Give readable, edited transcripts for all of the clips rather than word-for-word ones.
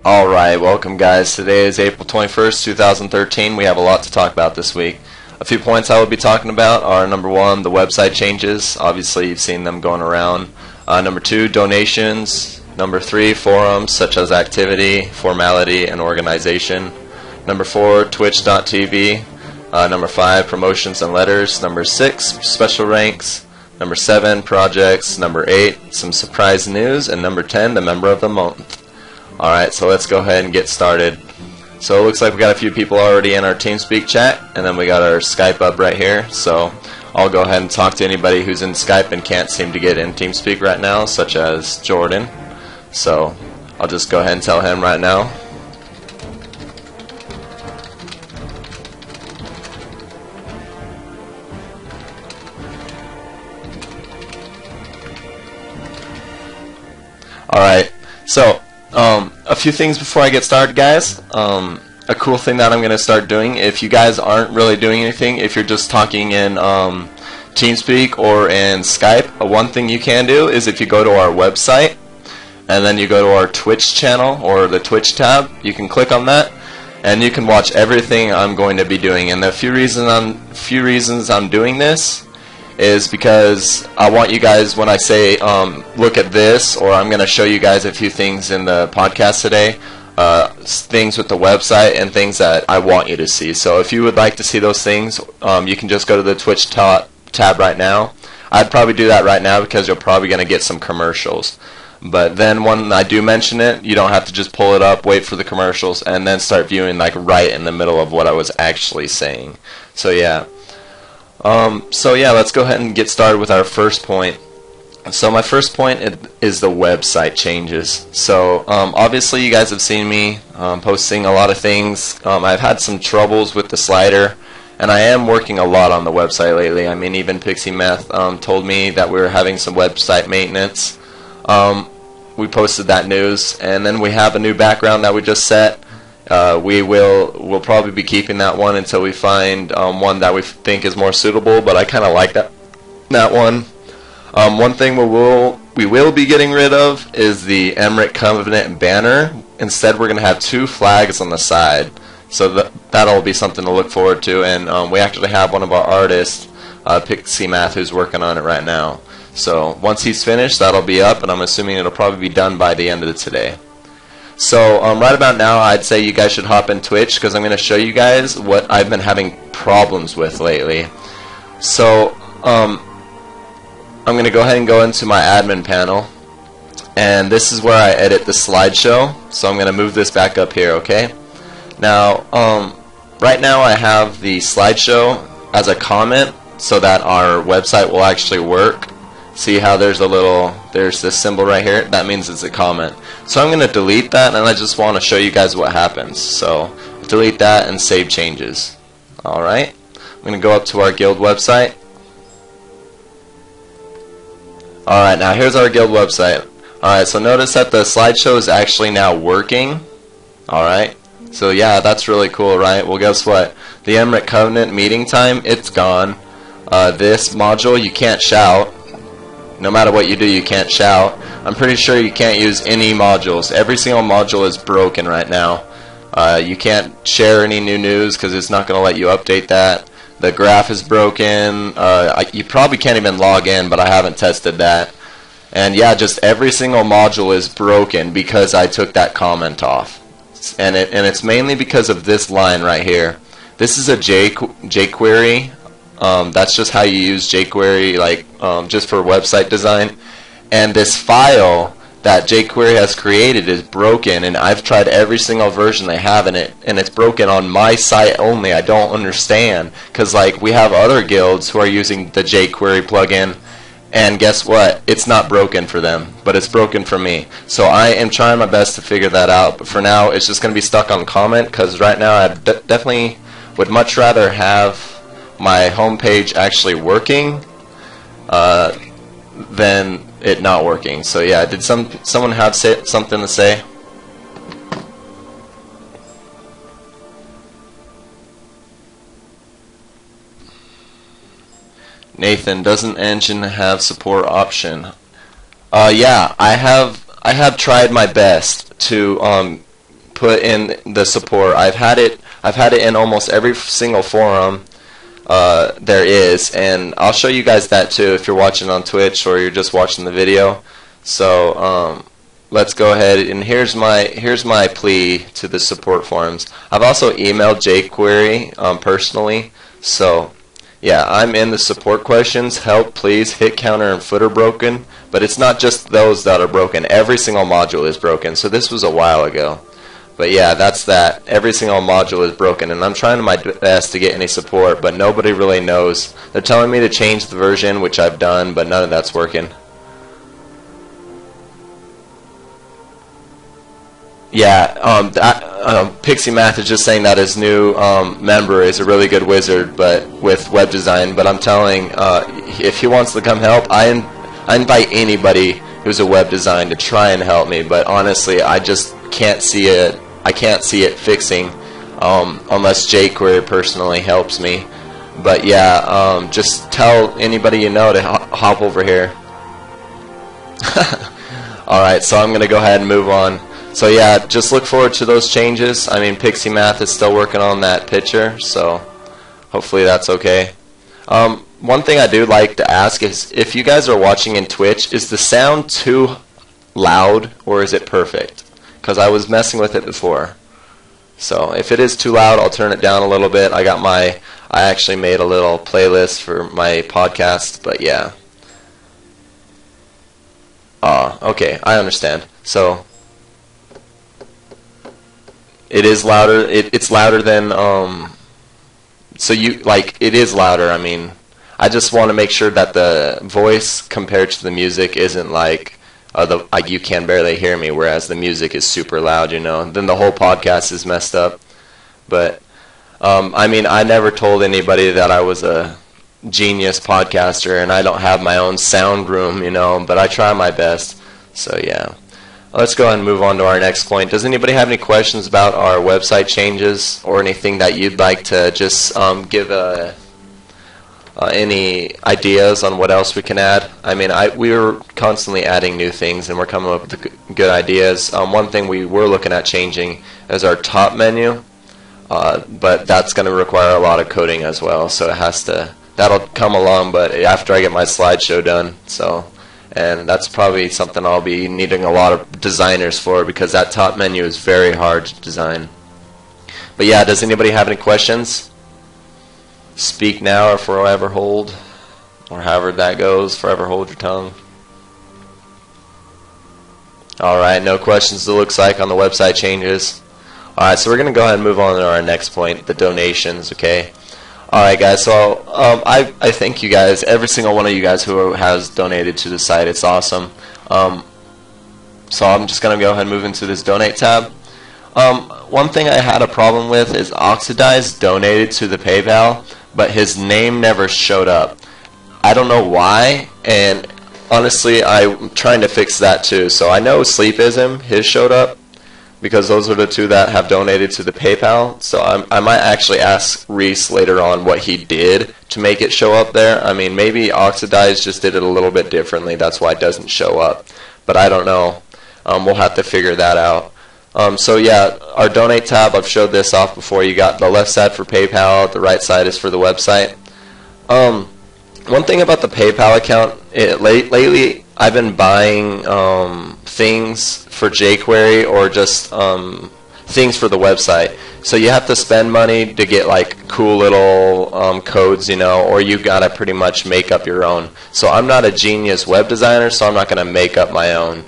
Alright, welcome guys. Today is April 21st, 2013. We have a lot to talk about this week. A few points I will be talking about are number one, the website changes. Obviously you've seen them going around. Number two, donations. Number three, forums such as activity, formality, and organization. Number four, twitch.tv. Number five, promotions and letters. Number six, special ranks. Number seven, projects. Number eight, some surprise news. And number 10, the member of the month. Alright, so let's go ahead and get started. So it looks like we got a few people already in our TeamSpeak chat, and then we got our Skype up right here. So I'll go ahead and talk to anybody who's in Skype and can't seem to get in TeamSpeak right now, such as Jordan. So I'll just go ahead and tell him right now. Alright, so a few things before I get started, guys. A cool thing that I'm going to start doing, if you guys aren't really doing anything, if you're just talking in TeamSpeak or in Skype, one thing you can do is if you go to our website and then you go to our Twitch channel or the Twitch tab, you can click on that and you can watch everything I'm going to be doing. And the few reasons I'm doing this is because I want you guys, when I say look at this, or I'm going to show you guys a few things in the podcast today, things with the website and things that I want you to see. So if you would like to see those things, you can just go to the Twitch tab right now. I'd probably do that right now because you're probably going to get some commercials. But then when I do mention it, you don't have to just pull it up, wait for the commercials, and then start viewing like right in the middle of what I was actually saying. So yeah. Let's go ahead and get started with our first point. So my first point is the website changes. So obviously you guys have seen me posting a lot of things. I've had some troubles with the slider, and I am working a lot on the website lately. I mean, even Pixie Meth told me that we were having some website maintenance. We posted that news, and then we have a new background that we just set. We'll probably be keeping that one until we find one that we think is more suitable, but I kind of like that one. One thing we will be getting rid of is the Emeric Covenant banner. Instead, we're going to have two flags on the side, so that'll be something to look forward to. And we actually have one of our artists, Pixie Math, who's working on it right now. So once he's finished, that'll be up, and I'm assuming it'll probably be done by the end of today. So right about now, I'd say you guys should hop in Twitch because I'm going to show you guys what I've been having problems with lately. So I'm going to go ahead and go into my admin panel, and this is where I edit the slideshow. So I'm going to move this back up here, okay? Now, right now I have the slideshow as a comment so that our website will actually work. See how there's this symbol right here? That means it's a comment. So I'm going to delete that, and I just want to show you guys what happens. So delete that and save changes. Alright, I'm going to go up to our guild website. Alright, now here's our guild website. Alright, so notice that the slideshow is actually now working. Alright, so yeah, that's really cool, right? Well, guess what? The Emeric Covenant meeting time, it's gone. This module, you can't shout. No matter what you do, you can't shout. I'm pretty sure you can't use any modules. Every single module is broken right now. You can't share any new news because it's not going to let you update that. The graph is broken. You probably can't even log in, but I haven't tested that. And yeah, just every single module is broken because I took that comment off. And it's mainly because of this line right here. This is a jQuery. That's just how you use jQuery, like just for website design. And this file that jQuery has created is broken, and I've tried every single version they have in it, and it's broken on my site only. I don't understand, because like we have other guilds who are using the jQuery plugin, and guess what? It's not broken for them, but it's broken for me. So I am trying my best to figure that out, but for now it's just going to be stuck on comment, because right now I definitely would much rather have my homepage actually working than it not working. So yeah, did someone have something to say? Nathan, doesn't engine have support option? Yeah, I have tried my best to put in the support. I've had it in almost every single forum there is, and I'll show you guys that too if you're watching on Twitch or you're just watching the video. So let's go ahead, and here's my plea to the support forums. I've also emailed jQuery personally, so yeah, I'm in the support questions. Help, please. Hit counter and footer broken, but it's not just those that are broken. Every single module is broken, so this was a while ago. But yeah, that's that. Every single module is broken, and I'm trying my best to get any support, but nobody really knows. They're telling me to change the version, which I've done, but none of that's working. Yeah, Pixie Math is just saying that his new member is a really good wizard, but with web design. But I'm telling, if he wants to come help, I invite anybody who's a web design to try and help me. But honestly, I just can't see it. I can't see it fixing unless jQuery personally helps me. But yeah, just tell anybody you know to hop over here. Alright, so I'm going to go ahead and move on. So yeah, just look forward to those changes. I mean, Pixie Math is still working on that picture, so hopefully that's okay. One thing I do like to ask is, if you guys are watching in Twitch, is the sound too loud or is it perfect? Because I was messing with it before. So if it is too loud, I'll turn it down a little bit. I actually made a little playlist for my podcast, but yeah. Okay, I understand. So it is louder. It's louder than so you like it is louder. I mean, I just want to make sure that the voice compared to the music isn't like like you can barely hear me, whereas the music is super loud. You know, then the whole podcast is messed up. But I mean, I never told anybody that I was a genius podcaster, and I don't have my own sound room. You know, but I try my best. So yeah. Let's go ahead and move on to our next point. Does anybody have any questions about our website changes or anything that you'd like to just give any ideas on what else we can add? I mean, we're constantly adding new things, and we're coming up with good ideas. One thing we were looking at changing is our top menu, but that's going to require a lot of coding as well, so that'll come along, but after I get my slideshow done. And that's probably something I'll be needing a lot of designers for, because that top menu is very hard to design. But yeah, does anybody have any questions? Speak now or forever hold, or however that goes, forever hold your tongue. Alright, no questions it looks like on the website changes. Alright, so we're going to go ahead and move on to our next point, the donations, okay? Alright guys, so I thank you guys, every single one of you guys who has donated to the site. It's awesome. So I'm just going to go ahead and move into this donate tab. One thing I had a problem with is Oxidize donated to the PayPal, but his name never showed up. I don't know why, and honestly I'm trying to fix that too. So I know Sleepism, his showed up, because those are the two that have donated to the PayPal. So I might actually ask Reese later on what he did to make it show up there. I mean, maybe Oxidize just did it a little bit differently. That's why it doesn't show up. But I don't know. We'll have to figure that out. So yeah, our donate tab, I've showed this off before. You got the left side for PayPal, the right side is for the website. One thing about the PayPal account, lately I've been buying things for jQuery or just things for the website. So you have to spend money to get like cool little codes, you know, or you gotta pretty much make up your own. So I'm not a genius web designer, so I'm not gonna make up my own.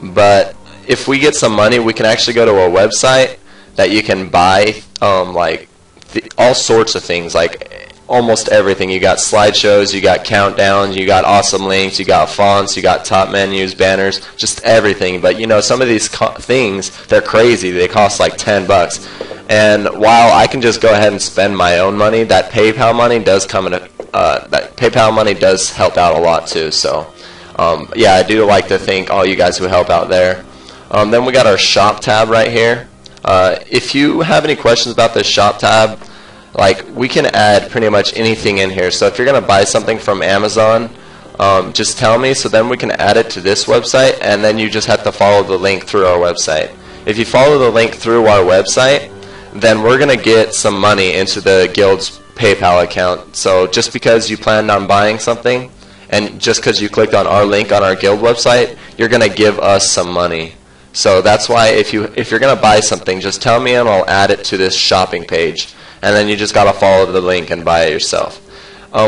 But if we get some money, we can actually go to a website that you can buy all sorts of things, like almost everything. You got slideshows, you got countdowns, you got awesome links, you got fonts, you got top menus, banners, just everything. But you know, some of these things, they're crazy. They cost like $10. And while I can just go ahead and spend my own money, that PayPal money does help out a lot too. So yeah, I do like to thank all you guys who help out there. Then we got our shop tab right here. If you have any questions about this shop tab, like, we can add pretty much anything in here. So if you're going to buy something from Amazon, just tell me, so then we can add it to this website, and then you just have to follow the link through our website. if you follow the link through our website, then we're going to get some money into the guild's PayPal account. So just because you planned on buying something, and just because you clicked on our link on our guild website, you're going to give us some money. So that's why if you're going to buy something, just tell me and I'll add it to this shopping page. And then you just got to follow the link and buy it yourself.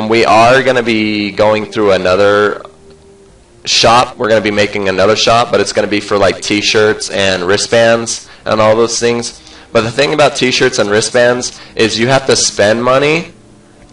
We are going to be going through another shop. We're going to be making another shop, but it's going to be for like t-shirts and wristbands and all those things. But the thing about t-shirts and wristbands is you have to spend money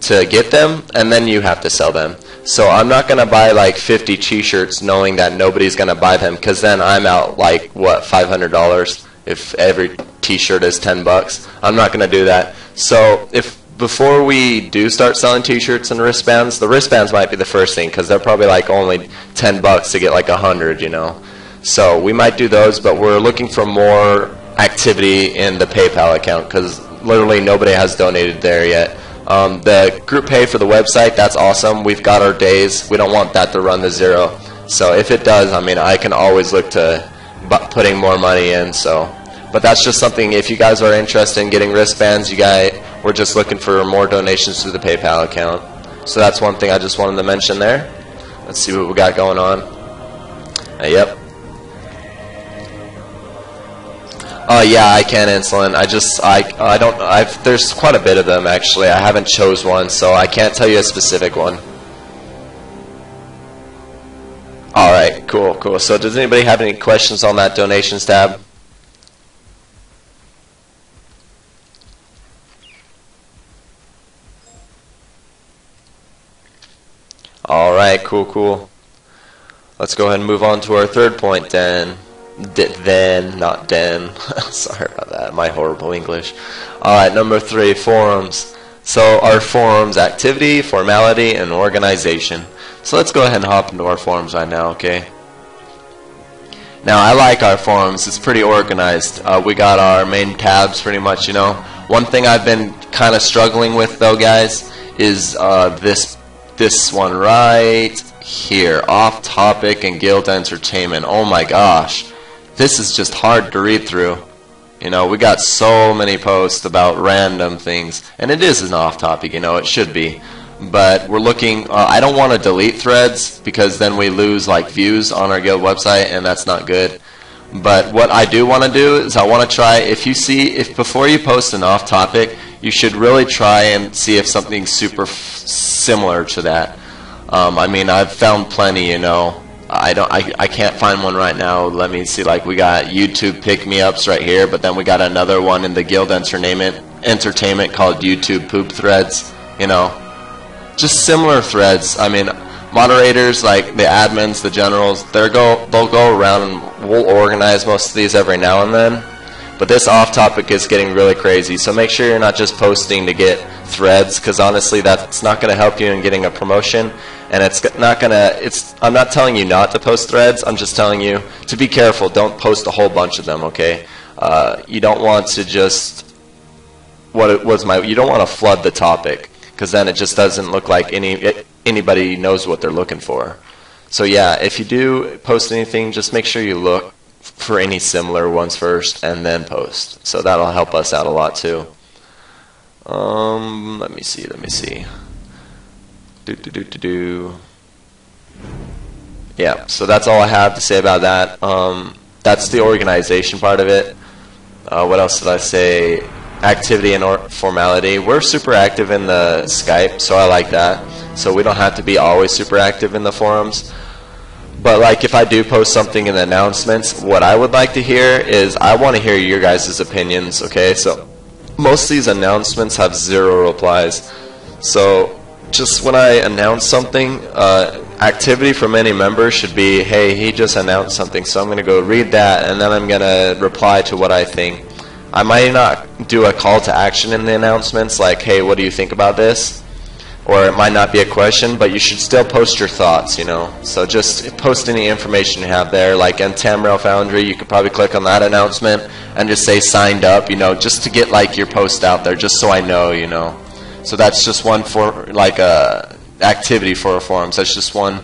to get them, and then you have to sell them. So I'm not going to buy like 50 t-shirts knowing that nobody's going to buy them, because then I'm out like, what, $500 if every t-shirt is $10. I'm not going to do that. So before we do start selling t-shirts and wristbands, the wristbands might be the first thing, because they're probably like only $10 to get like 100, you know. So we might do those, but we're looking for more activity in the PayPal account, because literally nobody has donated there yet. The group pay for the website, that's awesome. We've got our days. We don't want that to run to zero. So if it does, I mean, I can always look to putting more money in. So, but that's just something, if you guys are interested in getting wristbands, we're just looking for more donations to the PayPal account. So that's one thing I just wanted to mention there. Let's see what we got going on. Yep. Yeah, I can insulin. There's quite a bit of them actually. I haven't chose one, so I can't tell you a specific one. Alright, cool. So does anybody have any questions on that donations tab? Alright, cool. Let's go ahead and move on to our third point then. Not den. Sorry about that, my horrible English. Alright, number 3, forums. So our forums, activity, formality, and organization. So let's go ahead and hop into our forums right now, okay? Now I like our forums, it's pretty organized. We got our main tabs pretty much, you know. One thing I've been kind of struggling with though, guys, is this one right here, off topic and guild entertainment. Oh my gosh. This is just hard to read through. You know, we got so many posts about random things, and it is an off-topic, you know, it should be. But we're looking, I don't want to delete threads, because then we lose like views on our guild website, and that's not good. But what I do want to do is I want to try, if before you post an off-topic, you should really try and see if something's super similar to that. I mean, I've found plenty, you know. I can't find one right now. Let me see, like we got YouTube pick-me-ups right here, but then we got another one in the guild entertainment called YouTube poop threads, you know. Just similar threads. I mean, moderators, like the admins, the generals, they'll go around and we'll organize most of these every now and then. But this off-topic is getting really crazy, so make sure you're not just posting to get threads, because honestly that's not going to help you in getting a promotion. And I'm not telling you not to post threads, I'm just telling you to be careful. Don't post a whole bunch of them, okay? You don't want to just, you don't want to flood the topic, because then it just doesn't look like anybody knows what they're looking for. So yeah, if you do post anything, just make sure you look for any similar ones first and then post. So that'll help us out a lot too. Let me see. Yeah, so that's all I have to say about that. That's the organization part of it. What else did I say? Activity and formality. We're super active in the Skype, so I like that. So we don't have to be always super active in the forums. But like if I do post something in the announcements, what I would like to hear is I want to hear your guys' opinions, okay? So most of these announcements have 0 replies. So just when I announce something, activity from any member should be, hey, he just announced something, so I'm going to go read that, and then I'm going to reply to what I think. I might not do a call to action in the announcements, like, hey, what do you think about this? Or it might not be a question, but you should still post your thoughts, you know. So just post any information you have there. Like in Tamriel Foundry, you could probably click on that announcement and just say signed up, you know, just to get like your post out there, just so I know, you know. So that's just one for like activity for our forums. That's just one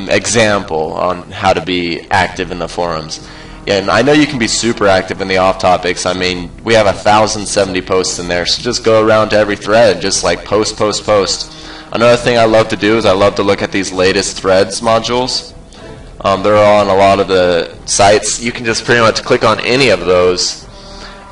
example on how to be active in the forums. Yeah, and I know you can be super active in the off topics. I mean, we have 1,070 posts in there, so just go around to every thread and just like post. Another thing I love to do is I love to look at these latest threads modules. They're on a lot of the sites. You can just pretty much click on any of those,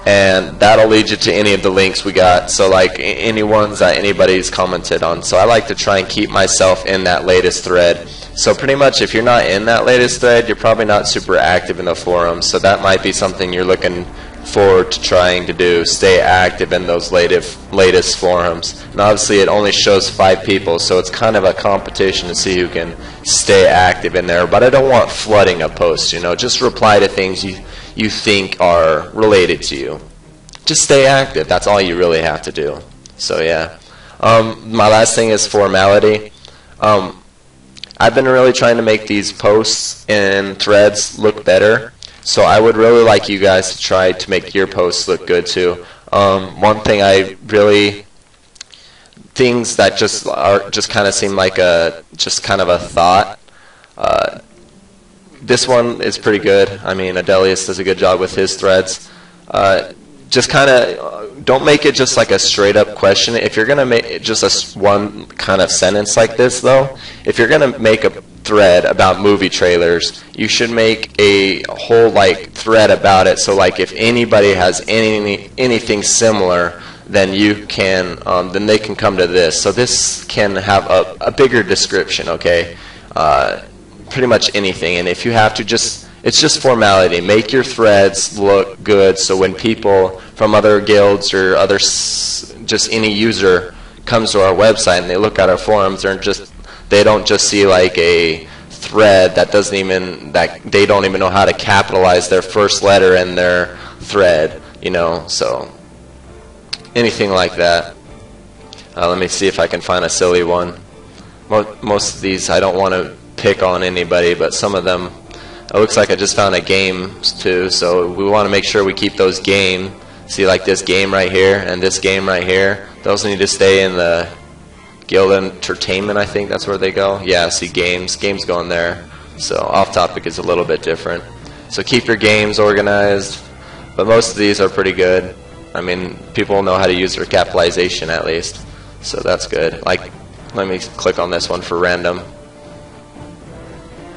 and that'll lead you to any of the links we got. So like any ones that anybody's commented on. So I like to try and keep myself in that latest thread. So pretty much if you're not in that latest thread, you're probably not super active in the forums. So that might be something you're looking forward to trying to do. Stay active in those latest forums. And obviously it only shows 5 people, so it's kind of a competition to see who can stay active in there. But I don't want flooding of posts, you know. Just reply to things you think are related to you. Just stay active. That's all you really have to do. So yeah. My last thing is formality. I've been really trying to make these posts and threads look better. So I would really like you guys to try to make your posts look good too. One thing things that just kind of seem like just kind of a thought. This one is pretty good. I mean, Adelius does a good job with his threads. Just kind of don't make it just like a straight up question. If you're gonna make just one kind of sentence like this, though, if you're gonna make a thread about movie trailers, you should make a whole like thread about it. So like if anybody has anything similar, then you can then they can come to this. So this can have a bigger description. Okay, pretty much anything. And if you have to it's just formality. Make your threads look good so when people from other guilds or just any user comes to our website and they look at our forums, they don't just see like a thread that they don't even know how to capitalize their first letter in their thread, you know. So anything like that. Let me see if I can find a silly one. Most of these I don't want to pick on anybody, but some of them. It looks like I just found a game too, so we want to make sure we keep those game. See, like this game right here and this game right here. Those need to stay in the guild entertainment. I think that's where they go. Yeah, see, games going there. So off topic is a little bit different. So keep your games organized, but most of these are pretty good. I mean, people know how to use their capitalization at least, so that's good. Like, let me click on this one for random.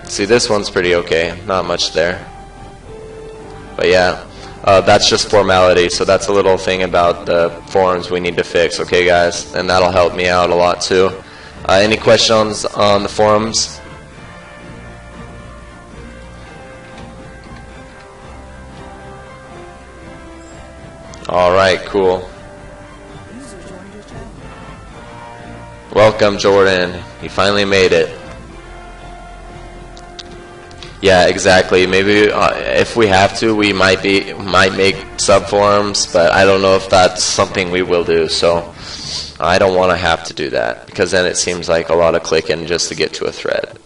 See, this one's pretty okay. Not much there. But yeah, that's just formality. So that's a little thing about the forums we need to fix. Okay, guys? And that'll help me out a lot, too. Any questions on the forums? All right, cool. Welcome, Jordan. You finally made it. Yeah, exactly. Maybe if we have to, we might make subforums, but I don't know if that's something we will do. So I don't want to have to do that because then it seems like a lot of clicking just to get to a thread.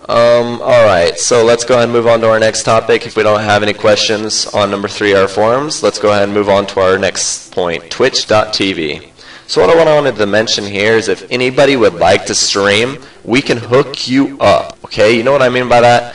All right, so let's go ahead and move on to our next topic. If we don't have any questions on number 3, our forums, let's go ahead and move on to our next point, twitch.tv. So what I wanted to mention here is if anybody would like to stream, we can hook you up, okay? You know what I mean by that?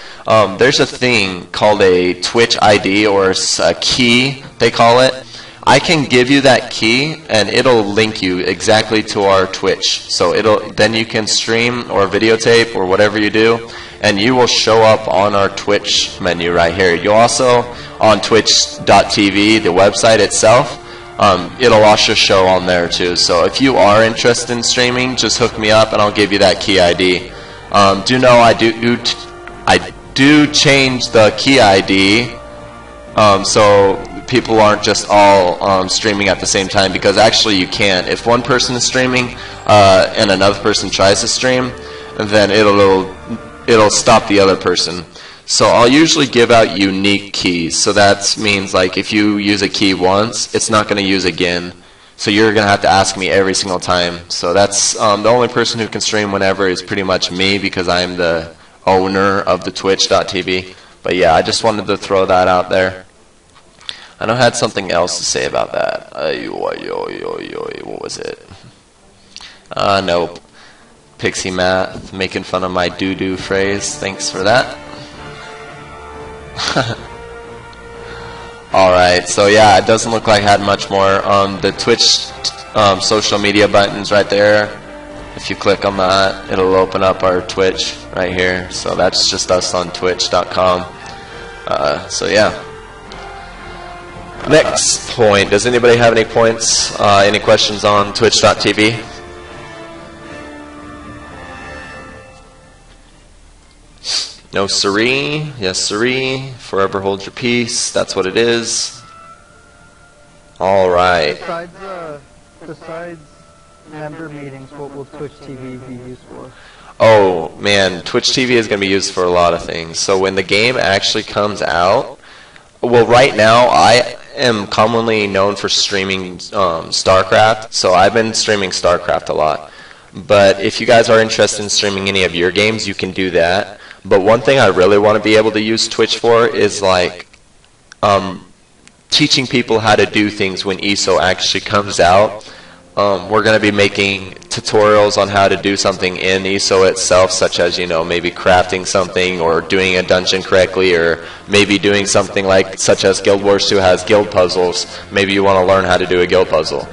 There's a thing called a Twitch ID or a key, they call it. I can give you that key and it'll link you exactly to our Twitch. So then you can stream or videotape or whatever you do, and you will show up on our Twitch menu right here. You'll also, on twitch.tv, the website itself, it'll also show on there too. So if you are interested in streaming, just hook me up and I'll give you that key ID. Do know I do change the key ID so people aren't just all streaming at the same time, because actually you can't. If one person is streaming and another person tries to stream, then it'll stop the other person. So I'll usually give out unique keys. So that means like if you use a key once, it's not going to use again. So you're going to have to ask me every single time. So that's the only person who can stream whenever is pretty much me, because I'm the owner of the twitch.tv. But yeah, I just wanted to throw that out there. I know I had something else to say about that. What was it? Nope. Pixie Math making fun of my doo-doo phrase. Thanks for that. Alright, so yeah, it doesn't look like I had much more. The Twitch social media button's right there. If you click on that, it'll open up our Twitch right here. So that's just us on twitch.com. So yeah. Next point. Does anybody have any points? Any questions on twitch.tv? No siree. Yes siree. Forever hold your peace. That's what it is. Alright. Besides member meetings, what will Twitch TV be used for? Oh man, Twitch TV is going to be used for a lot of things. So when the game actually comes out, well, right now I am commonly known for streaming StarCraft, so I've been streaming StarCraft a lot. But if you guys are interested in streaming any of your games, you can do that. But one thing I really want to be able to use Twitch for is like teaching people how to do things when ESO actually comes out. We're going to be making tutorials on how to do something in ESO itself, such as, you know, maybe crafting something or doing a dungeon correctly, or maybe doing something like, such as Guild Wars 2 has guild puzzles. Maybe you want to learn how to do a guild puzzle.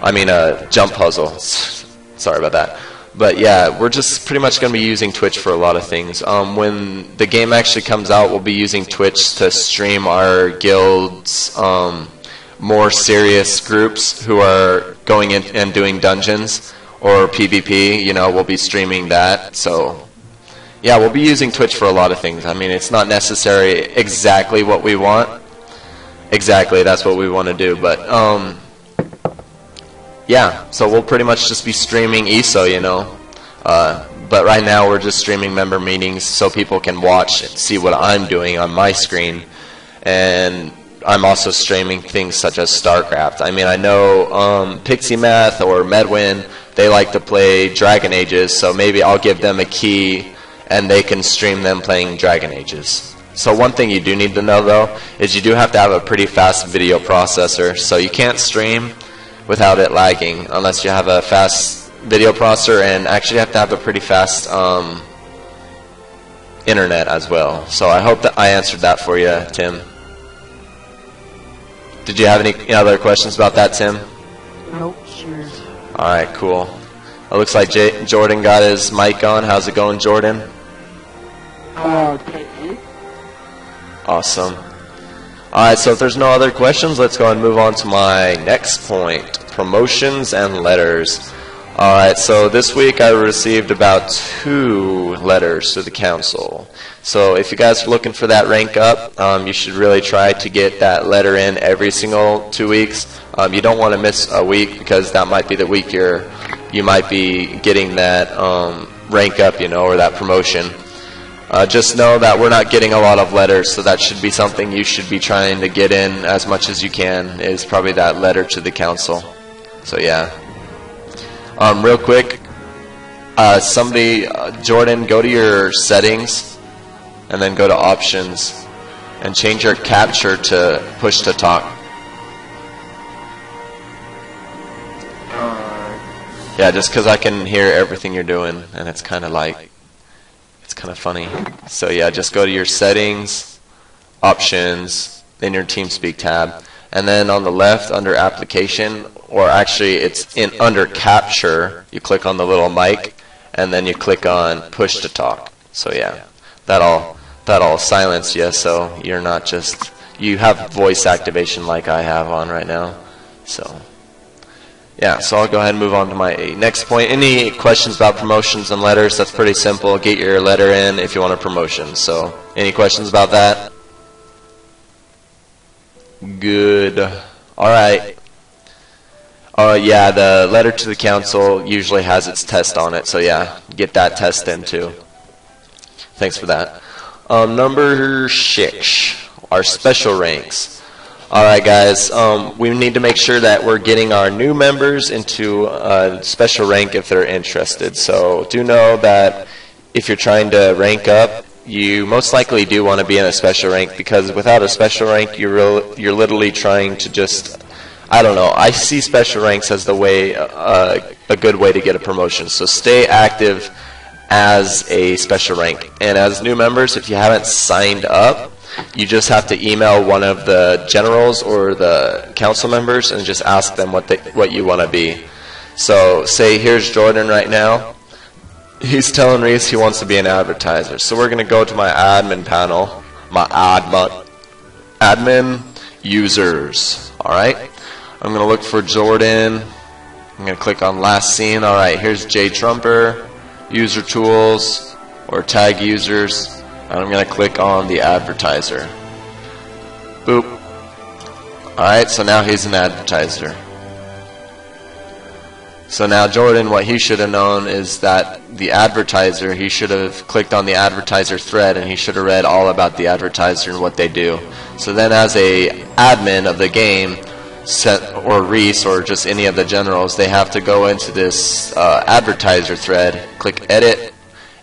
I mean a jump puzzle. Sorry about that. But yeah, we're just pretty much going to be using Twitch for a lot of things. When the game actually comes out, we'll be using Twitch to stream our guild's more serious groups who are going in and doing dungeons or PvP. You know, we'll be streaming that. So yeah, we'll be using Twitch for a lot of things. I mean, it's not necessarily exactly what we want. Exactly, that's what we want to do. But yeah, so we'll pretty much just be streaming ESO, you know. But right now we're just streaming member meetings so people can watch and see what I'm doing on my screen. And I'm also streaming things such as StarCraft. I mean, I know Pixie Math or Medwin, they like to play Dragon Ages, so maybe I'll give them a key and they can stream them playing Dragon Ages. So one thing you do need to know, though, is you do have to have a pretty fast video processor. So you can't stream without it lagging unless you have a fast video processor, and actually have to have a pretty fast internet as well. So I hope that I answered that for you, Tim. Did you have any other questions about that, Tim? Nope, sure. Alright, cool. It looks like Jordan got his mic on. How's it going, Jordan? Okay. Awesome. Alright, so if there's no other questions, let's go ahead and move on to my next point. Promotions and letters. Alright, so this week I received about 2 letters to the council. So if you guys are looking for that rank up, you should really try to get that letter in every single 2 weeks. You don't want to miss a week, because that might be the week you might be getting that rank up, you know, or that promotion. Just know that we're not getting a lot of letters, so that should be something you should be trying to get in as much as you can, is probably that letter to the council. So yeah. Real quick, Jordan, go to your settings and then go to options and change your capture to push to talk. Yeah, just because I can hear everything you're doing, and it's kind of like, it's kind of funny. So yeah, just go to your settings, options, then your TeamSpeak tab, and then on the left under application, or actually it's in under capture, you click on the little mic, and then you click on push to talk. So yeah, that'll silence you, so you're not just, you have voice activation like I have on right now. So yeah, so I'll go ahead and move on to my next point. Any questions about promotions and letters? That's pretty simple. Get your letter in if you want a promotion. So any questions about that? Good. Alright. Yeah, the letter to the council usually has its test on it, so yeah, get that test in too. Thanks for that. Number 6, our special ranks. Alright guys, we need to make sure that we're getting our new members into a special rank if they're interested. So do know that if you're trying to rank up, you most likely do want to be in a special rank, because without a special rank, you're literally trying to just, I don't know, I see special ranks as the way, a good way to get a promotion. So stay active as a special rank. And as new members, if you haven't signed up, you just have to email one of the generals or the council members and just ask them what you want to be. So say here's Jordan right now. He's telling Reese he wants to be an advertiser. So we're going to go to my admin panel, my admin users. Alright, I'm going to look for Jordan. I'm going to click on last seen. Alright, here's J Trumper, user tools, or tag users. And I'm going to click on the advertiser. Boop. Alright, so now he's an advertiser. So now Jordan, what he should have known is that the advertiser, he should have clicked on the advertiser thread and he should have read all about the advertiser and what they do. So then as a admin of the game, or Reese or just any of the generals, they have to go into this advertiser thread, click edit,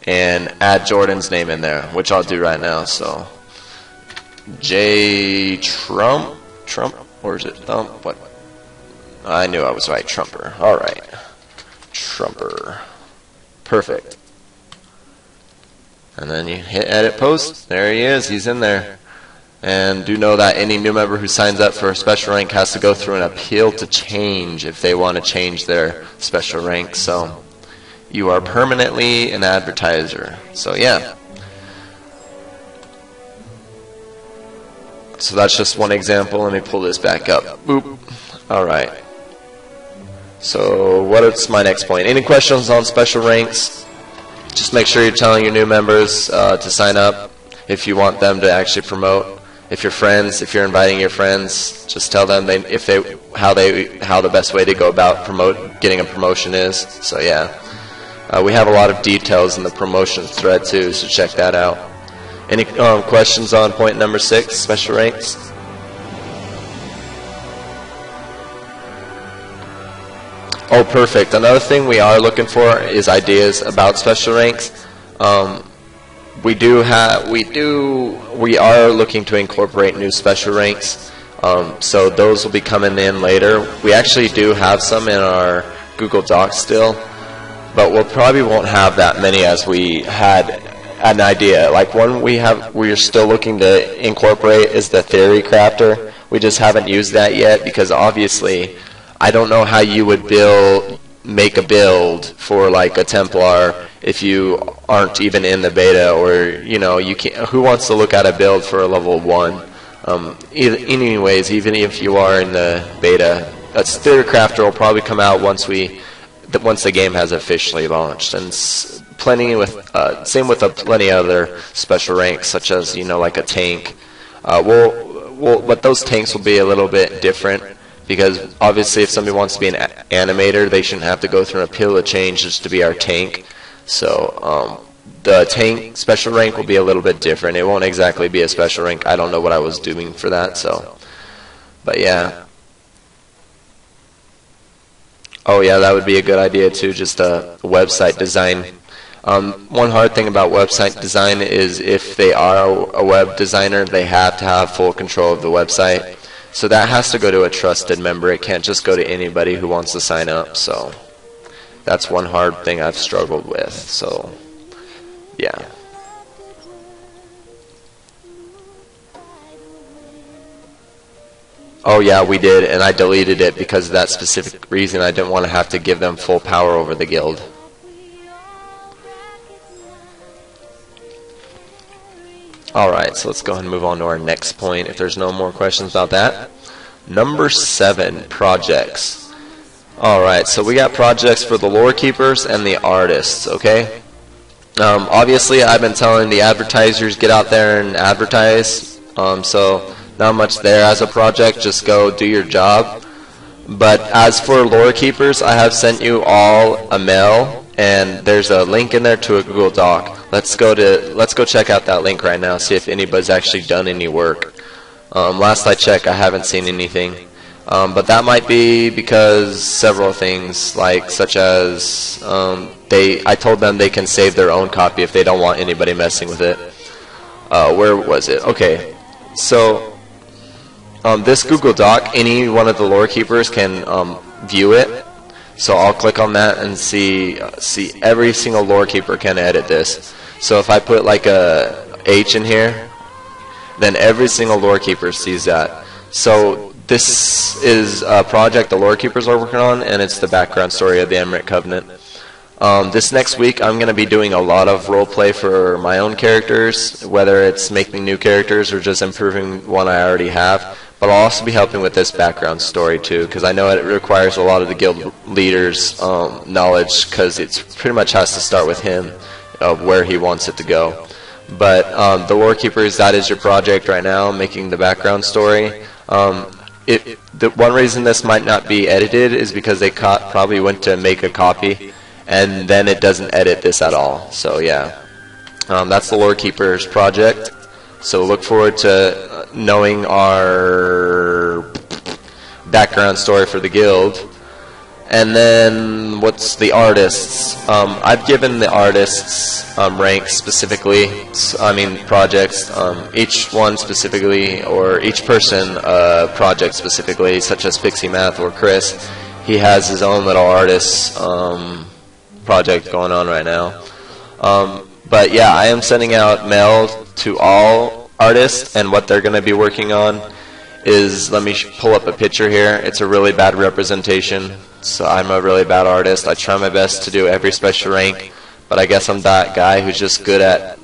and add Jordan's name in there, which I'll do right now. So J Trump, or is it Thump? What? I knew I was right. Trumper. Alright. Trumper. Perfect. And then you hit edit post. There he is. He's in there. And do know that any new member who signs up for a special rank has to go through an appeal to change if they want to change their special rank. So you are permanently an advertiser. So yeah. So that's just one example. Let me pull this back up. Boop. Alright. So what's my next point? Any questions on special ranks? Just make sure you're telling your new members to sign up if you want them to actually promote. If you're inviting your friends, just tell them how the best way to go about getting a promotion is. So yeah, we have a lot of details in the promotion thread too, so check that out. Any questions on point number 6, special ranks? Oh, perfect. Another thing we are looking for is ideas about special ranks. We are looking to incorporate new special ranks. So those will be coming in later. We actually do have some in our Google Docs still, but we'll probably won't have that many as we had an idea. Like one we're still looking to incorporate is the theory crafter. We just haven't used that yet because obviously I don't know how you would make a build for like a Templar if you aren't even in the beta, or you can't. Who wants to look at a build for a level 1? Anyways, even if you are in the beta, a theory crafter will probably come out once the game has officially launched, and same with plenty other special ranks such as like a tank. But those tanks will be a little bit different. Because obviously if somebody wants to be an animator, they shouldn't have to go through an appeal to change just to be our tank. So the tank special rank will be a little bit different. It won't exactly be a special rank. I don't know what I was doing for that. But yeah. Oh yeah, that would be a good idea too, just a website design. One hard thing about website design is if they are a web designer, they have to have full control of the website. So that has to go to a trusted member. It can't just go to anybody who wants to sign up. So that's one hard thing I've struggled with. So yeah. Oh yeah, we did, and I deleted it because of that specific reason. I didn't want to have to give them full power over the guild. Alright, so let's go ahead and move on to our next point if there's no more questions about that. Number 7, projects. Alright, so we got projects for the lore keepers and the artists, okay? Obviously, I've been telling the advertisers, get out there and advertise. So, not much there as a project, just go do your job. But as for lore keepers, I have sent you all a mail. And there's a link in there to a Google Doc. Let's go check out that link right now. See if anybody's actually done any work. Last I checked, I haven't seen anything. But that might be because several things, such as I told them they can save their own copy if they don't want anybody messing with it. Where was it? Okay, so this Google Doc, any one of the lore keepers can view it. So I'll click on that and see every single lore keeper can edit this. So if I put like a H in here, then every single lore keeper sees that. So this is a project the lore keepers are working on, and it's the background story of the Emeric Covenant. This next week I'm going to be doing a lot of roleplay for my own characters, whether it's making new characters or just improving one I already have. But I'll also be helping with this background story too, because I know it requires a lot of the guild leader's knowledge, because it pretty much has to start with him, of where he wants it to go. But the lore keepers, that is your project right now, making the background story. The one reason this might not be edited is because they probably went to make a copy, and then it doesn't edit this at all. So yeah, that's the lore keepers project. So look forward to knowing our background story for the guild. And then what's the artists? I've given the artists ranks specifically, projects, each one specifically, or each person project specifically, such as Pixie Math or Chris. He has his own little artist project going on right now. But yeah, I am sending out mail to all artists, and what they're going to be working on is, let me pull up a picture here. It's a really bad representation, so I'm a really bad artist. I try my best to do every special rank, but I guess I'm that guy who's just good at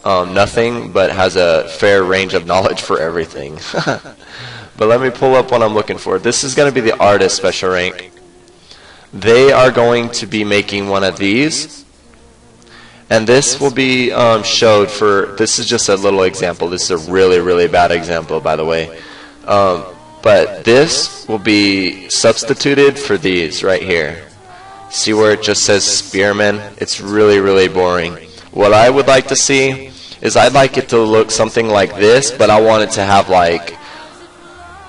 nothing, but has a fair range of knowledge for everything. But let me pull up what I'm looking for. This is going to be the artist special rank. They are going to be making one of these, and this will be showed for, this is just a little example. This is a really, really bad example, by the way. But this will be substituted for these right here. See where it just says Spearman? It's really, really boring. What I would like to see is, I'd like it to look something like this, but I want it to have like,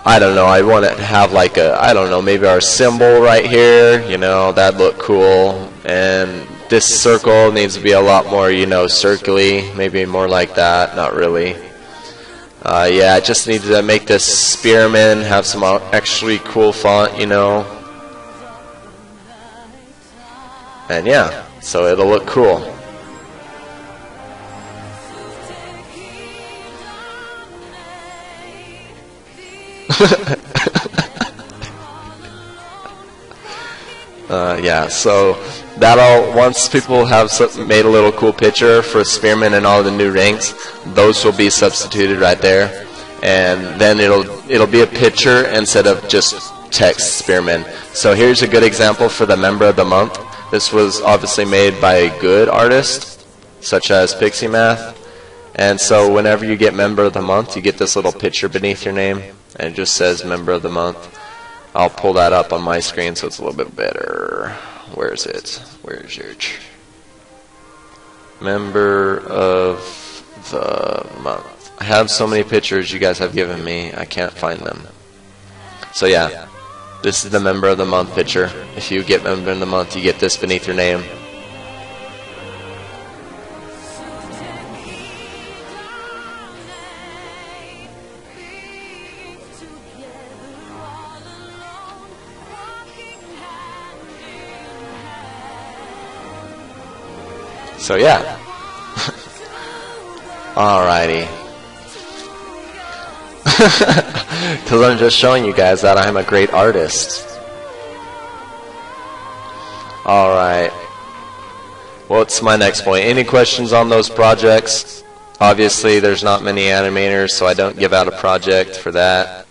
I don't know, I want it to have like a, I don't know, maybe our symbol right here, you know, that'd look cool. And this circle needs to be a lot more, you know, circly, maybe more like that, not really. Yeah, I just need to make this Spearman have some actually cool font, you know. And yeah, so it'll look cool. Yeah, so that'll, once people have made a little cool picture for Spearman and all the new ranks, those will be substituted right there, and then it'll be a picture instead of just text Spearman. So here's a good example for the member of the month. This was obviously made by a good artist, such as Pixie Math, and so whenever you get member of the month, you get this little picture beneath your name, and it just says member of the month. I'll pull that up on my screen so it's a little bit better. Where is it? Where's your member of the month? I have so many pictures you guys have given me, I can't find them. So yeah, this is the member of the month picture. If you get member of the month, you get this beneath your name. So yeah. Alrighty. Because I'm just showing you guys that I'm a great artist. Alright. What's my next point? Any questions on those projects? Obviously there's not many animators, so I don't give out a project for that.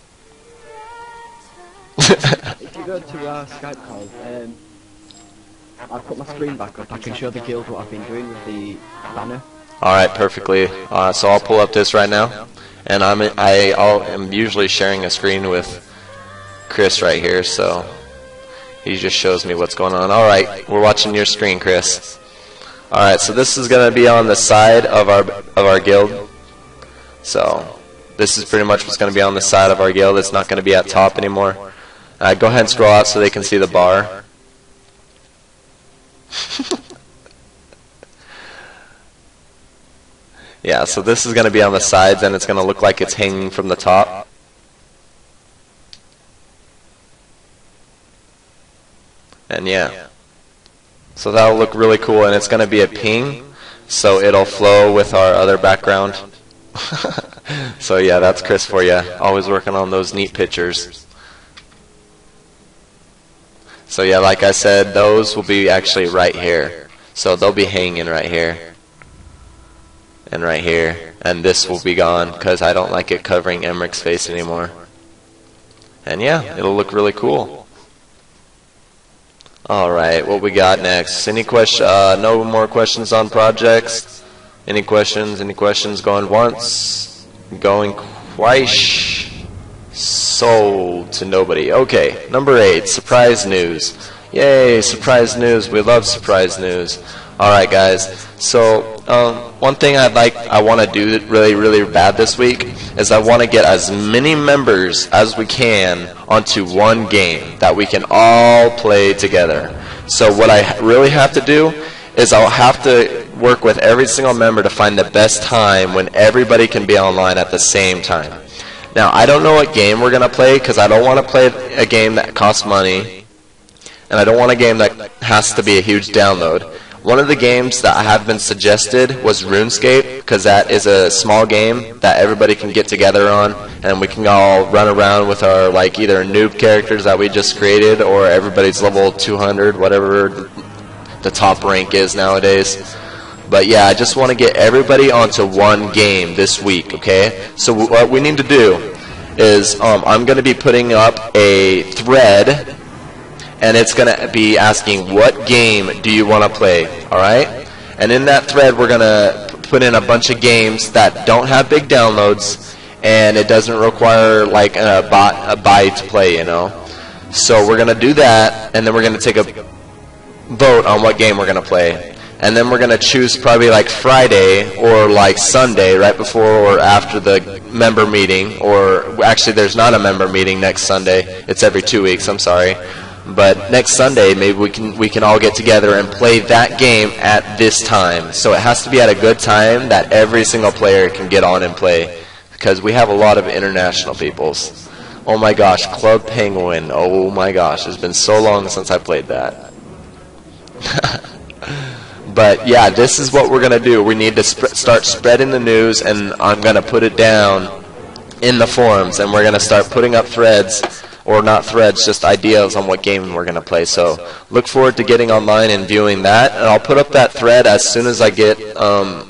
If you go to our Skype call, I'll put my screen back up. I can show the guild what I've been doing with the banner. Alright, perfectly. So I'll pull up this right now. And I'm usually sharing a screen with Chris right here, so he just shows me what's going on. Alright, we're watching your screen, Chris. Alright, so this is going to be on the side of our guild. So this is pretty much what's going to be on the side of our guild. It's not going to be at top anymore. Go ahead and scroll out so they can see the bar. Yeah, so this is going to be on the sides, and it's going to look like it's hanging from the top. And yeah, so that'll look really cool, and it's going to be a ping, so it'll flow with our other background. So yeah, that's Chris for you. Always working on those neat pictures. So yeah, like I said, those will be actually right here. So they'll be hanging right here. And right here. And this will be gone because I don't like it covering Emeric's face anymore. And yeah, it'll look really cool. Alright, what we got next? Any question? No more questions on projects? Any questions? Any questions? Going once? Going twice? Sold to nobody. Okay, number 8, surprise news. Yay, surprise news. We love surprise news. Alright guys, so one thing I want to do really bad this week is I want to get as many members as we can onto one game that we can all play together. So what I really have to do is I'll have to work with every single member to find the best time when everybody can be online at the same time. Now I don't know what game we're going to play because I don't want to play a game that costs money, and I don't want a game that has to be a huge download. One of the games that have been suggested was RuneScape, because that is a small game that everybody can get together on, and we can all run around with our either noob characters that we just created, or everybody's level 200, whatever the top rank is nowadays. But yeah, I just want to get everybody onto one game this week, okay? So what we need to do is I'm going to be putting up a thread, and it's going to be asking, what game do you want to play, alright? And in that thread, we're going to put in a bunch of games that don't have big downloads, and it doesn't require a buy to play, you know? So we're going to do that, and then we're going to take a vote on what game we're going to play. And then we're going to choose probably Friday or Sunday right before or after the member meeting, or actually there's not a member meeting next Sunday. It's every 2 weeks, I'm sorry. But next Sunday, maybe we can all get together and play that game at this time. So it has to be at a good time that every single player can get on and play, because we have a lot of international peoples. Oh my gosh, Club Penguin. Oh my gosh, it's been so long since I played that. But yeah, this is what we're going to do. We need to start spreading the news, and I'm going to put it down in the forums, and we're going to start putting up threads. Or not threads, just ideas on what game we're going to play. So look forward to getting online and viewing that. And I'll put up that thread as soon as I get the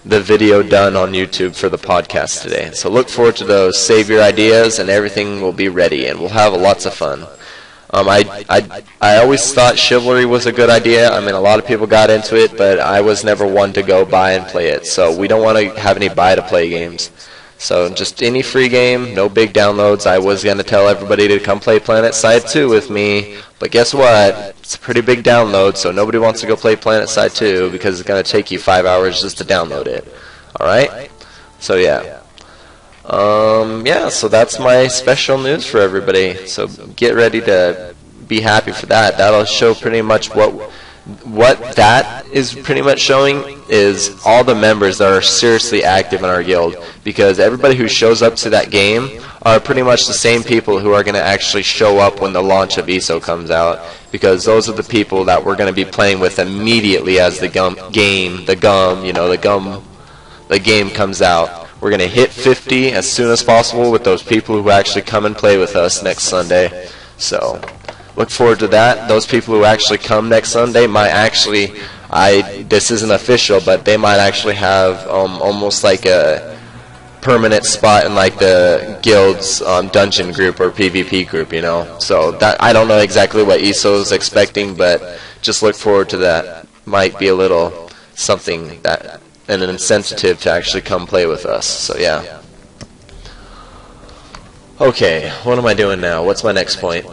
video done on YouTube for the podcast today. So look forward to those. Save your ideas, and everything will be ready, and we'll have lots of fun. I always thought Chivalry was a good idea. I mean, a lot of people got into it, but I was never one to go buy and play it. So we don't want to have any buy-to-play games. So just any free game, no big downloads. I was going to tell everybody to come play Planet Side 2 with me, but guess what? It's a pretty big download, so nobody wants to go play Planet Side 2 because it's going to take you 5 hours just to download it. Alright? So yeah. Yeah, so that's my special news for everybody. So get ready to be happy for that. That'll show pretty much what that is pretty much showing is all the members that are seriously active in our guild, because everybody who shows up to that game are pretty much the same people who are going to actually show up when the launch of ESO comes out, because those are the people that we're going to be playing with immediately as the game comes out. We're going to hit 50 as soon as possible with those people who actually come and play with us next Sunday. So look forward to that. Those people who actually come next Sunday might actually, this isn't official, but they might actually have almost like a permanent spot in the guild's dungeon group or PvP group, you know. So that, I don't know exactly what ESO is expecting, but just look forward to that. Might be a little something that, an incentive to actually come play with us. So yeah. Okay, what am I doing now? What's my next point?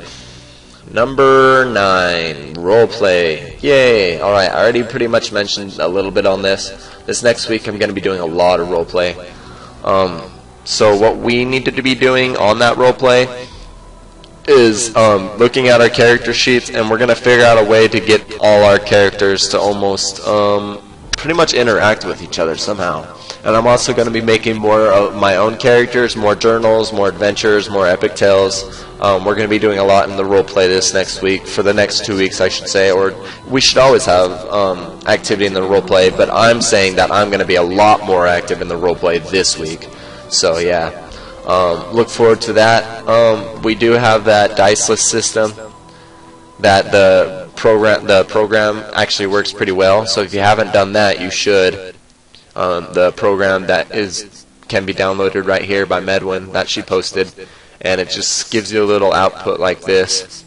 Number 9, roleplay. Yay! Alright, I already pretty much mentioned a little bit on this. This next week I'm going to be doing a lot of roleplay. So what we need to be doing on that roleplay is looking at our character sheets, and we're going to figure out a way to get all our characters to almost pretty much interact with each other somehow. And I'm also going to be making more of my own characters, more journals, more adventures, more epic tales. We're going to be doing a lot in the roleplay this next week, for the next 2 weeks I should say, or we should always have activity in the roleplay, but I'm saying that I'm going to be a lot more active in the roleplay this week. So yeah, look forward to that. We do have that diceless system that the program actually works pretty well. So if you haven't done that, you should. The program that can be downloaded right here by Medwin that she posted, and it just gives you a little output like this.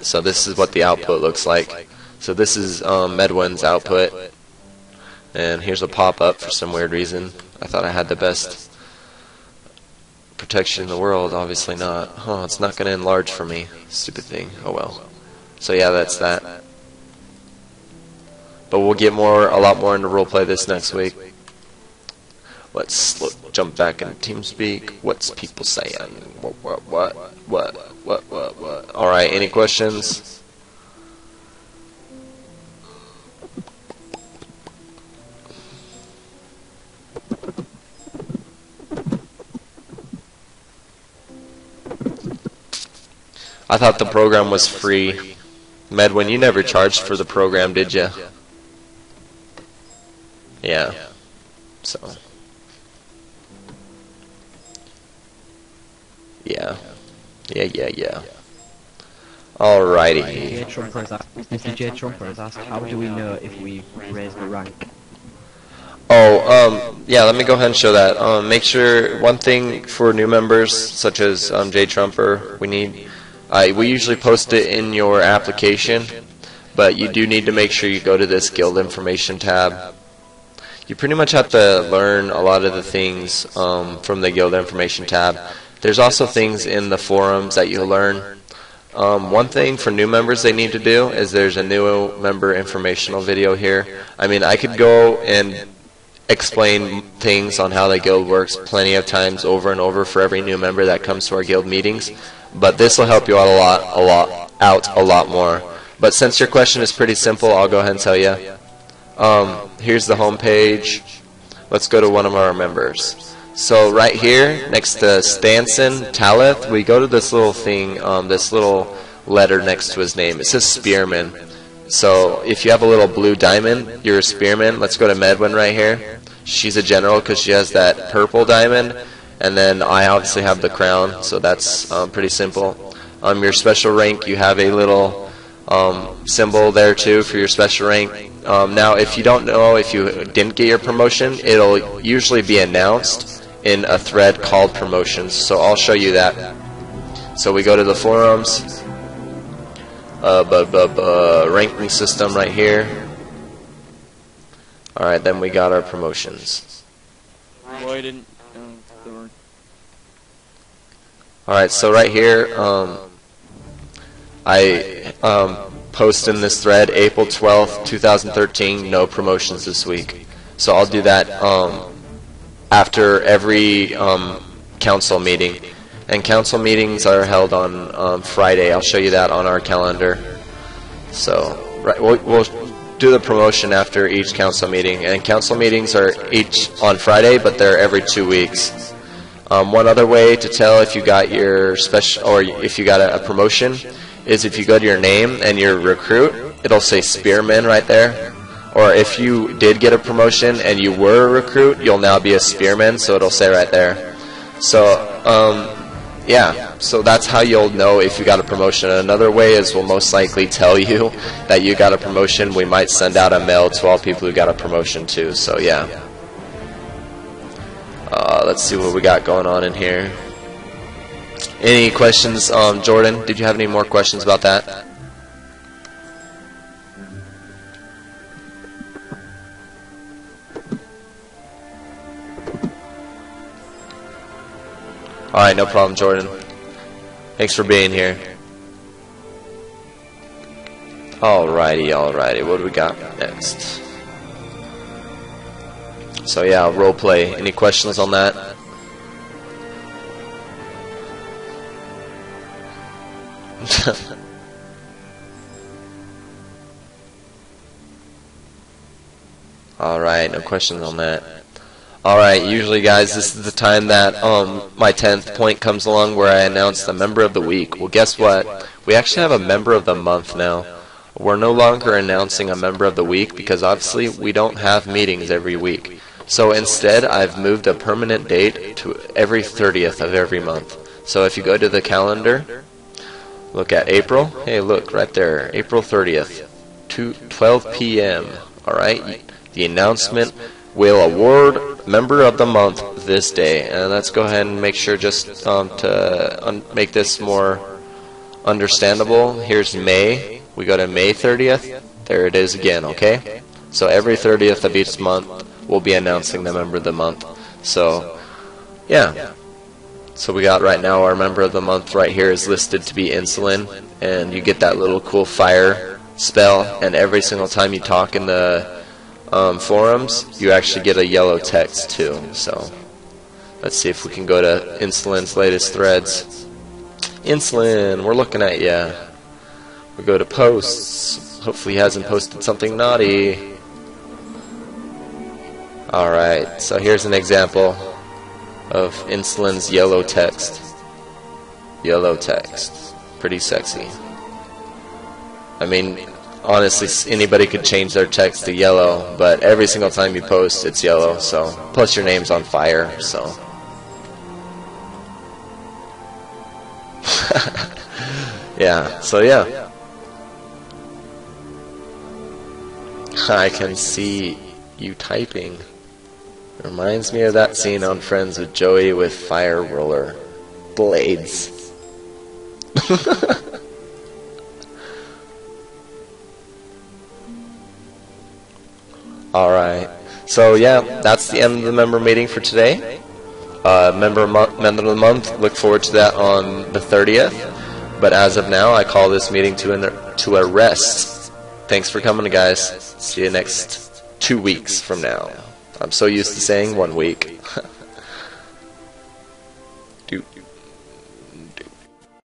So this is what the output looks like. So this is Medwin's output, and here's a pop-up for some weird reason. I thought I had the best protection in the world. Obviously not. Oh, it's not going to enlarge for me. Stupid thing. Oh well. So yeah, that's that. But we'll get a lot more into roleplay this next week. Let's jump back into TeamSpeak. What's people saying? What? Alright, any questions? I thought the program was free. Medwin, you never charged for the program, did you? Yeah. So. Yeah. Alrighty. Mr. J. Trumper has asked, how do we know if we raise the rank? Oh, yeah, let me go ahead and show that. Make sure, one thing for new members, such as J. Trumper, we usually post it in your application, but you do need to make sure you go to this guild information tab. You pretty much have to learn a lot of the things from the guild information tab. There's also things in the forums that you'll learn. One thing for new members they need to do is there's a new member informational video here. I mean, I could go and explain things on how the guild works plenty of times over and over for every new member that comes to our guild meetings, but this will help you out a lot more. But since your question is pretty simple, I'll go ahead and tell you. Here's the home page. Let's go to one of our members. So right here, next to Stanson Talith, we go to this little thing, this little letter next to his name. It says Spearman. So if you have a little blue diamond, you're a Spearman. Let's go to Medwin right here. She's a general because she has that purple diamond. And then I obviously have the crown, so that's pretty simple. Your special rank, you have a little symbol there too for your special rank. Now, if you don't know, if you didn't get your promotion, it'll usually be announced in a thread called promotions, so I'll show you that. So we go to the forums, ranking system right here. Alright, then we got our promotions. Why didn't Alright, so right here, I post in this thread, April 12th, 2013, no promotions this week. So I'll do that after every council meeting. And council meetings are held on Friday. I'll show you that on our calendar. So we'll do the promotion after each council meeting. And council meetings are each on Friday, but they're every 2 weeks. One other way to tell if you got your special, or if you got a promotion, is if you go to your name and your recruit, it'll say Spearman right there. Or if you did get a promotion and you were a recruit, you'll now be a Spearman, so it'll say right there. So, yeah, so that's how you'll know if you got a promotion. Another way is we'll most likely tell you that you got a promotion. We might send out a mail to all people who got a promotion too, so yeah. Let's see what we got going on in here. Any questions, Jordan? Did you have any more questions about that? Alright, no problem, Jordan. Thanks for being here. Alrighty. What do we got next? So yeah, roleplay. Any questions on that? Alright, no questions on that. Alright, usually guys, this is the time that my 10th point comes along where I announce the member of the week. Well, guess what? We actually have a member of the month now. We're no longer announcing a member of the week because obviously we don't have meetings every week. So instead, I've moved a permanent date to every 30th of every month. So if you go to the calendar, look at April. Hey, look right there, April 30th, 12 p.m. Alright, the announcement will award Member of the Month this day. And let's go ahead and make sure just to make this more understandable. Here's May. We go to May 30th. There it is again, okay? So every 30th of each month, we'll be announcing the Member of the Month. So, yeah. So we got right now our Member of the Month right here is listed to be Insulin. And you get that little cool fire spell. And every single time you talk in the forums, you actually get a yellow text too. So let's see if we can go to Insulin's latest threads. Insulin, we're looking at ya. We go to posts. Hopefully he hasn't posted something naughty. Alright, so here's an example of Insulin's yellow text. Yellow text. Pretty sexy. I mean, honestly, anybody could change their text to yellow, but every single time you post, it's yellow, so. Plus your name's on fire, so. Yeah, so yeah. I can see you typing. Reminds me of that scene on Friends with Joey with fire roller blades. Alright, so yeah, that's the end of the member meeting for today. Member of the month, look forward to that on the 30th. But as of now, I call this meeting to a rest. Thanks for coming, guys. See you next 2 weeks from now. I'm so used to saying 1 week.